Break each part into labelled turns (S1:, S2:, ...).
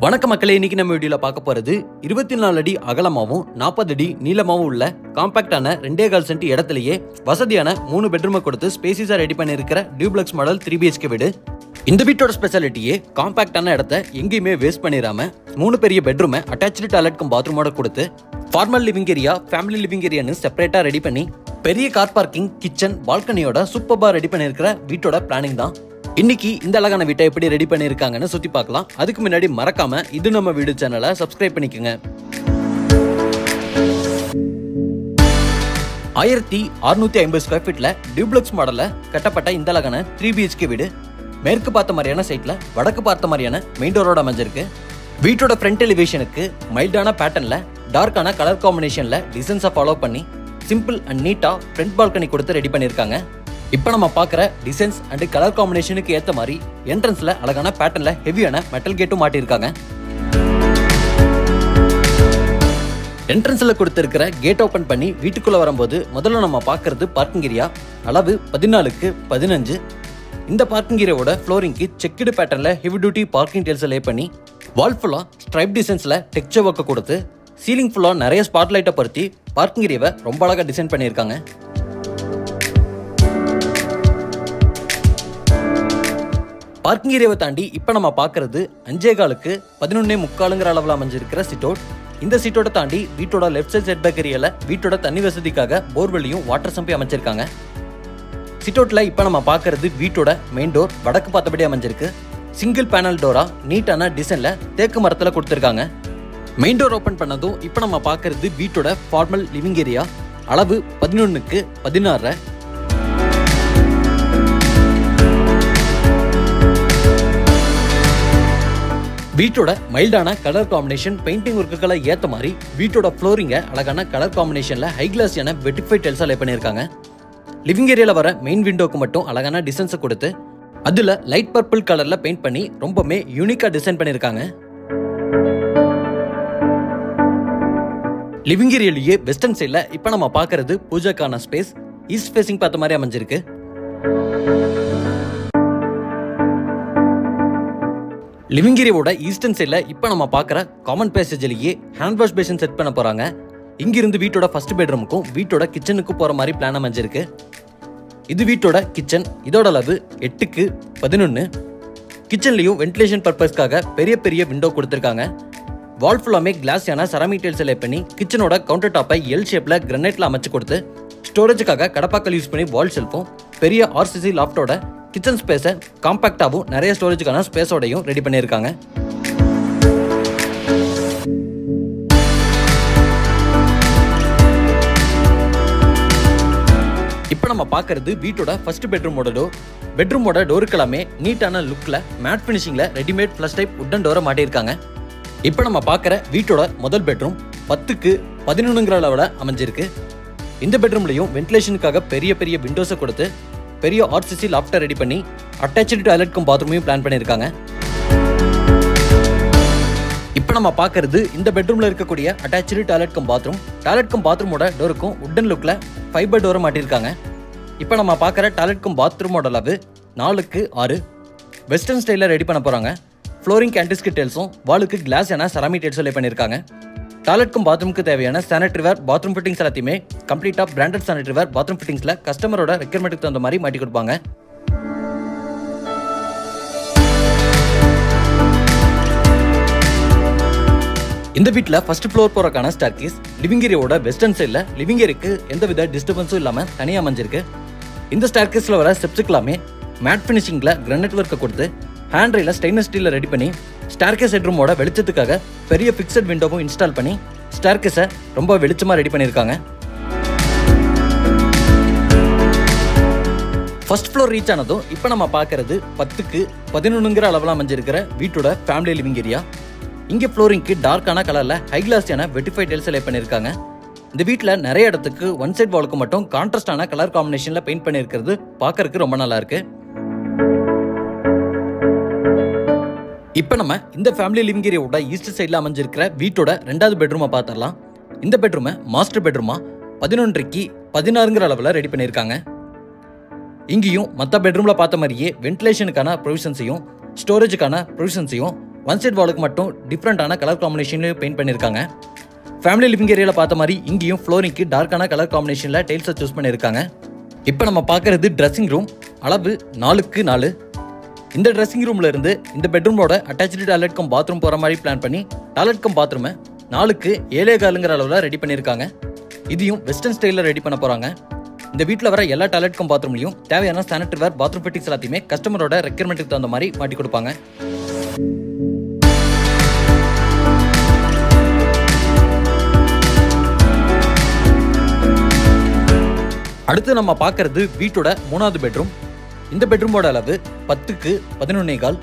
S1: வணக்கம் மக்களே, இன்னைக்கு நம்ம வீடியோல பார்க்க போறது 24 அடி அகலமாவும் 40 அடி நீளமாவும் உள்ள காம்பாக்டான 2.25 சென்ட் இடத்திலேயே வசதியான 3 பெட்ரூமை கொடுத்து ஸ்பேசியஸா ரெடி பண்ணியிருக்கிற டியூப்ளெக்ஸ் மாடல் 3 BHK வீடு. இந்த வீட்டோட ஸ்பெஷாலிட்டியே காம்பாக்டான இடத்தை எங்கேயுமே வேஸ்ட் பண்ணிடாம 3 பெரிய பெட்ரூமை அட்டாச்டு டாய்லெட்க்கும் பாத்ரூமோட கொடுத்து formal living area, family living ஏரியான்னு செப்பரேட்டா ரெடி பண்ணி பெரிய கார் பார்க்கிங், கிச்சன், பால்கனியோட சூப்பர்பா ரெடி பண்ணியிருக்கிற வீட்டோட பிளானிங் தான். இன்னைக்கு இந்த அழகான வீட்டை எப்படி ரெடி பண்ணிருக்காங்கன்னு சுத்தி பார்க்கலாம். அதுக்கு முன்னாடி மறக்காம இது நம்ம வீடு சேனலை சப்ஸ்கிரைப் பண்ணிக்கோங்க. 1650 ஸ்கொயர் ஃபீட்ல டியூப்ளெக்ஸ் மாடல்ல கட்டப்பட்ட இந்த அழகான 3 BHK வீடு மேற்கு பார்த்த மாதிரியான சைட்ல வடக்கு பார்த்த மாதிரியான மெயின் டோரோட அமைஞ்சிருக்கு. வீட்டோட ஃப்ரண்ட் எலிவேஷனுக்கு மைல்டான பேட்டர்ன்ல டார்க்கான கலர் காம்பினேஷன்ல டிசைன்ஸை ஃபாலோ பண்ணி சிம்பிள் அண்ட் நீட்டா ஃப்ரண்ட் பால்கனி கொடுத்து ரெடி பண்ணிருக்காங்க. இப்போ நம்ம பார்க்குற டிசைன்ஸ் அண்ட் கலர் காம்பினேஷனுக்கு ஏற்ற மாதிரி என்ட்ரன்ஸ்ல அழகான பேட்டர்ன்ல ஹெவியான மெட்டல் கேட்டும் மாட்டியிருக்காங்க. என்ட்ரன்ஸ்ல கொடுத்திருக்கிற கேட் ஓபன் பண்ணி வீட்டுக்குள்ள வரும்போது முதல்ல நம்ம பார்க்கறது பார்க்கிங் ஏரியா. அளவு 14க்கு 15. இந்த பார்க்கிங் ஏரியாவோட ஃப்ளோரிங்க்கு செக்குடு பேட்டர்ன்ல heavy duty parking tiles lay பண்ணி வால் ஃபுல்லா ஸ்ட்ரைப் டிசைன்ஸ்ல டெக்ஸ்சர் ஒர்க் கொடுத்து சீலிங் ஃபுல்லா நிறைய ஸ்பாட் லைட்டை பொருத்தி பார்க்கிங் ஏரியாவை ரொம்ப அழகா டிசைன் பண்ணியிருக்காங்க. பார்க்கிங் ஏரியாவை தாண்டி இப்போ நம்ம பார்க்கறது 5.25க்கு 11.75 அளவில் அமைஞ்சிருக்கிற சிட்டோட். இந்த சீட்டோட தாண்டி வீட்டோட லெஃப்ட் சைட் செட் பேக் ஏரியால வீட்டோட தண்ணி வசதிக்காக போர்வெல்லையும் வாட்டர் சம்பி அமைச்சிருக்காங்க. சிட்டோட்ல இப்போ நம்ம பார்க்கறது வீட்டோட மெயின் டோர் வடக்கு பார்த்தபடி அமைஞ்சிருக்கு. சிங்கிள் பேனல் டோரா நீட்டான டிசைன்ல தேக்கு மரத்துல கொடுத்துருக்காங்க. மெயின் டோர் ஓபன் பண்ணதும் இப்போ நம்ம பார்க்கறது வீட்டோட ஃபார்மல் லிவிங் ஏரியா. அளவு 11க்கு 16. வீட்டோட மைல்டான கலர் காம்பினேஷன் பெயிண்டிங் ஒர்க்குகளை ஏற்ற மாதிரி வீட்டோட ஃப்ளோரிங்கை அழகான கலர் காம்பினேஷன்ல ஹை கிளாஸியான வெட்டிஃபை டைல்ஸா லே பண்ணியிருக்காங்க. லிவிங் ஏரியால வர மெயின் விண்டோக்கு மட்டும் அழகான டிசைன்ஸை கொடுத்து அதுல லைட் பர்பிள் கலர்ல பெயிண்ட் பண்ணி ரொம்பவே யூனிக்கா டிசைன் பண்ணியிருக்காங்க. லிவிங் ஏரியாலேயே வெஸ்டர்ன் சைட்ல இப்போ நம்ம பார்க்கறது பூஜைக்கான ஸ்பேஸ் ஈஸ்ட் ஃபேசிங் பார்த்த மாதிரி அமைஞ்சிருக்கு. லிவிங் ஏரியாவோட ஈஸ்டர்ன் சைட்ல இப்போ நம்ம பார்க்குற காமன் பேசேஜ்லேயே ஹேண்ட் வாஷ் பேஷன் செட் பண்ண போறாங்க. இங்கிருந்து வீட்டோட ஃபர்ஸ்ட் பெட்ரூமுக்கும் வீட்டோட கிச்சனுக்கும் போற மாதிரி பிளான் அமைஞ்சிருக்கு. இது வீட்டோட கிச்சன். இதோட அளவு 8க்கு 11. கிச்சன்லயும் வென்டிலேஷன் பர்பஸ்க்காக பெரிய பெரிய விண்டோ கொடுத்துருக்காங்க. வால் ஃபுல்லாமே கிளாஸான செராமிக் டைல்ஸ் லே பண்ணி கிச்சனோட கவுண்டர் டாப்பை எல் ஷேப்ல கிரானைட்ல அமைச்சு கொடுத்து ஸ்டோரேஜுக்காக கடப்பாக்கல் யூஸ் பண்ணி வால் ஷெல்ஃபும் பெரிய RCC லாஃப்டோட கிச்சன் ஸ்பேஸை காம்பாக்டாகவும் நிறைய ஸ்டோரேஜுக்கான ஸ்பேஸோடையும் ரெடி பண்ணியிருக்காங்க. இப்போ நம்ம பார்க்கறது வீட்டோட ஃபர்ஸ்ட் பெட்ரூமோட டோர். பெட்ரூமோட டோருக்கெல்லாமே நீட்டான லுக்ல மேட் ஃபினிஷிங்ல ரெடிமேட் ஃப்ளஷ் டைப் உட்டன் டோரை மாட்டியிருக்காங்க. இப்போ நம்ம பார்க்குற வீட்டோட முதல் பெட்ரூம் 10க்கு 11 அளவில் அமைஞ்சிருக்கு. இந்த பெட்ரூம்லையும் வென்டிலேஷனுக்காக பெரிய பெரிய விண்டோஸை கொடுத்து பெரிய RCC லாஃப்டர் ரெடி பண்ணி அட்டாச்டு டாய்லெட்க்கும் பாத்ரூமையும் பிளான் பண்ணியிருக்காங்க. இப்போ நம்ம பார்க்கறது இந்த பெட்ரூம்ல இருக்கக்கூடிய அட்டாச்டு டாய்லெட்க்கும் பாத்ரூமோட டோருக்கும் உட்டன் லுக்ல ஃபைபர் டோரை மாட்டியிருக்காங்க. இப்போ நம்ம பார்க்குற டாய்லெட்க்கும் பாத்ரூமோட அளவு 4க்கு 6. வெஸ்டர்ன் ஸ்டைலில் ரெடி பண்ண போறாங்க. ஃப்ளோரிங் கேண்டிஸ்கி டைல்ஸும் வாலுக்கு கிளாஸான செராமிக் டைல்ஸும் லே பண்ணியிருக்காங்க. டாய்லெட்க்கும் பாத்ரூமுக்கு தேவையான சானிட்டரி வேர், பாத்ரூம் ஃபிட்டிங்ஸ் எல்லாத்தையுமே கம்ப்ளீட்டா பிராண்டட் சானிட்டரி வேர் பாத்ரூம் ஃபிட்டிங்ஸ்ல கஸ்டமரோட ரெக்யர்மெண்ட்டுக்கு தகுந்த மாதிரி மாட்டி கொடுப்பாங்க. இந்த வீட்டில் ஃபர்ஸ்ட் ஃப்ளோர் போறக்கான ஸ்டேர்கேஸ் லிவிங் ஏரியாவோட வெஸ்டர்ன் சைடில் லிவிங் ஏரியாக்கு எந்தவித டிஸ்டர்பன்ஸும் இல்லாம தனியாக அமைஞ்சிருக்கு. இந்த ஸ்டேர்கேஸ்ல வர ஸ்டெப்ஸுக்கு எல்லாமே மேட் ஃபினிஷிங்ல கிரானைட் ஒர்க்கை கொடுத்து ஹேண்ட் ரெயில ஸ்டெயின்லெஸ் ஸ்டீல்ல ரெடி பண்ணி ஸ்டேர்கேஸ் ஹெட்ரூமோட வெளிச்சத்துக்காக பெரிய ஃபிக்ஸட் விண்டோவும் இன்ஸ்டால் பண்ணி ஸ்டேர்கேஸை ரொம்ப வெளிச்சமா ரெடி பண்ணியிருக்காங்க. ஃபர்ஸ்ட் ஃப்ளோர் ரீச் ஆனதும் இப்போ நம்ம பார்க்கறது 10க்கு 11 அளவில் அமைஞ்சிருக்கிற வீட்டோட ஃபேமிலி லிவிங் ஏரியா. இங்கே ஃப்ளோரிங்க்கு டார்க்கான கலர்ல ஹை கிளாஸியான வெட்டிஃபை டைல்ஸ் லே பண்ணியிருக்காங்க. இந்த வீட்டில் நிறைய இடத்துக்கு ஒன் சைட் வாலுக்கு மட்டும் கான்ட்ராஸ்டான கலர் காம்பினேஷன்ல பெயிண்ட் பண்ணியிருக்கிறது பார்க்கறதுக்கு ரொம்ப நல்லா இருக்கு. இப்போ நம்ம இந்த ஃபேமிலி லிவிங் ஏரியாவோட ஈஸ்ட் சைடில் அமைஞ்சிருக்கிற வீட்டோட 2வது பெட்ரூமை பார்த்துடலாம். இந்த பெட்ரூமை மாஸ்டர் பெட்ரூமா 11க்கு 16 அளவில் ரெடி பண்ணியிருக்காங்க. இங்கேயும் மற்ற பெட்ரூம்ல பார்த்த மாதிரியே வென்டிலேஷனுக்கான ப்ரொவிஷன்ஸையும் ஸ்டோரேஜுக்கான ப்ரொவிஷன்ஸையும் ஒன் சைட் வாலுக்கு மட்டும் டிஃப்ரெண்டான கலர் காம்பினேஷன்லையும் பெயிண்ட் பண்ணியிருக்காங்க. ஃபேமிலி லிவிங் ஏரியாவில் பார்த்த மாதிரி இங்கேயும் ஃப்ளோரிங்க்கு டார்க்கான கலர் காம்பினேஷனில் டைல்ஸை சூஸ் பண்ணியிருக்காங்க. இப்போ நம்ம பார்க்குறது ட்ரெஸ்ஸிங் ரூம். அளவு 4x4. இந்த ட்ரெஸ்ஸிங் ரூமில் இருந்து இந்த பெட்ரூமோட அட்டாச்சு டாய்லெட் கம் பாத்ரூம் போகிற மாதிரி பிளான் பண்ணி டாய்லெட் கம் பாத்ரூமை 4x7.25 அளவில் ரெடி பண்ணியிருக்காங்க. இதையும் வெஸ்டர்ன் ஸ்டைலில் ரெடி பண்ண போகிறாங்க. இந்த வீட்டில் வர எல்லா டாய்லெட் கம் பாத்ரூம்லையும் தேவையான சானிட்டரி வேர் பாத்ரூம் ஃபிட்டிங்ஸ் எல்லாத்தையுமே கஸ்டமரோட ரெக்யர்மெண்ட்டுக்கு தகுந்த மாதிரி மாட்டி கொடுப்பாங்க. அடுத்து நம்ம பார்க்கறது வீட்டோட 3வது பெட்ரூம். இந்த பெட்ரூமோட அளவு 10x11.25.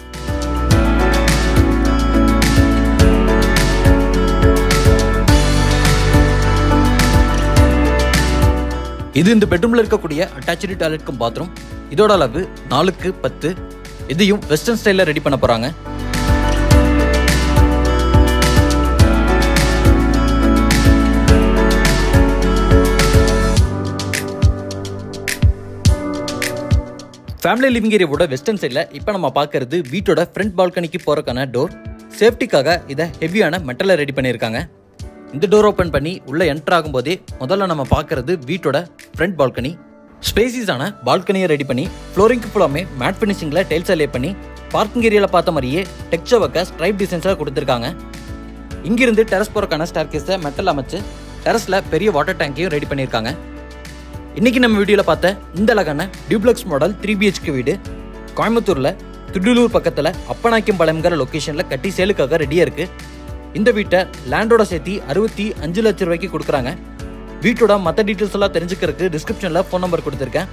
S1: இது இந்த பெட்ரூம்ல இருக்கக்கூடிய அட்டாச்சு டாய்லெட் கம் பாத்ரூம். இதோட அளவு 4x10. இதையும் வெஸ்டர்ன் ஸ்டைல்ல ரெடி பண்ண போறாங்க. ஃபேமிலி லிவிங் ஏரியாவோட வெஸ்டர்ன் சைடில் இப்போ நம்ம பார்க்கறது வீட்டோட ஃப்ரண்ட் பால்கனிக்கு போறதுக்கான டோர். சேஃப்டிக்காக இதை ஹெவியான மெட்டலில் ரெடி பண்ணியிருக்காங்க. இந்த டோர் ஓப்பன் பண்ணி உள்ளே என்டர் ஆகும்போதே முதல்ல நம்ம பார்க்கறது வீட்டோட ஃப்ரண்ட் பால்கனி. ஸ்பேசிஸான பால்கனியை ரெடி பண்ணி ஃப்ளோரிங்க்கு ஃபுல்லாமே மேட் ஃபினிஷிங்கில் டைல்ஸை லே பண்ணி பார்க்கிங் ஏரியாவில் பார்த்த மாதிரியே டெக்ஸ்சர் ஒர்க்கை ஸ்ட்ரைப் டிசைன்ஸாக கொடுத்துருக்காங்க. இங்கிருந்து டெரஸ் போகிறக்கான ஸ்டேர்கேஸை மெட்டல் அமைச்சு டெரஸில் பெரிய வாட்டர் டேங்கையும் ரெடி பண்ணியிருக்காங்க. இன்னைக்கு நம்ம வீடியோவில் பார்த்த இந்த அழகான டியூப்ளெக்ஸ் மாடல் 3BHK வீடு கோயம்புத்தூரில் துடிலூர் பக்கத்தில் அப்பநாயக்கம்பாளையம்ங்கிற லொக்கேஷனில் கட்டி சேலுக்காக ரெடியாக இருக்குது. இந்த வீட்டை லேண்டோட சேர்த்து 65 லட்சம் ரூபாய்க்கு கொடுக்குறாங்க. வீட்டோட மற்ற டீட்டெயில்ஸ் எல்லாம் தெரிஞ்சுக்கிறதுக்கு டிஸ்கிரிப்ஷனில் ஃபோன் நம்பர் கொடுத்துருக்கேன்.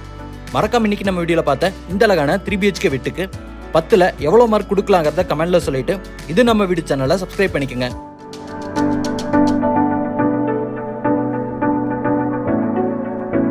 S1: மறக்காம இன்னைக்கு நம்ம வீடியோவில் பார்த்த இந்த அழகான 3BHK வீட்டுக்கு 10ல் எவ்வளோ மார்க் கொடுக்கலாங்கிறத கமெண்ட்ல சொல்லிட்டு இது நம்ம வீடு சேனலை சப்ஸ்கிரைப் பண்ணிக்கோங்க.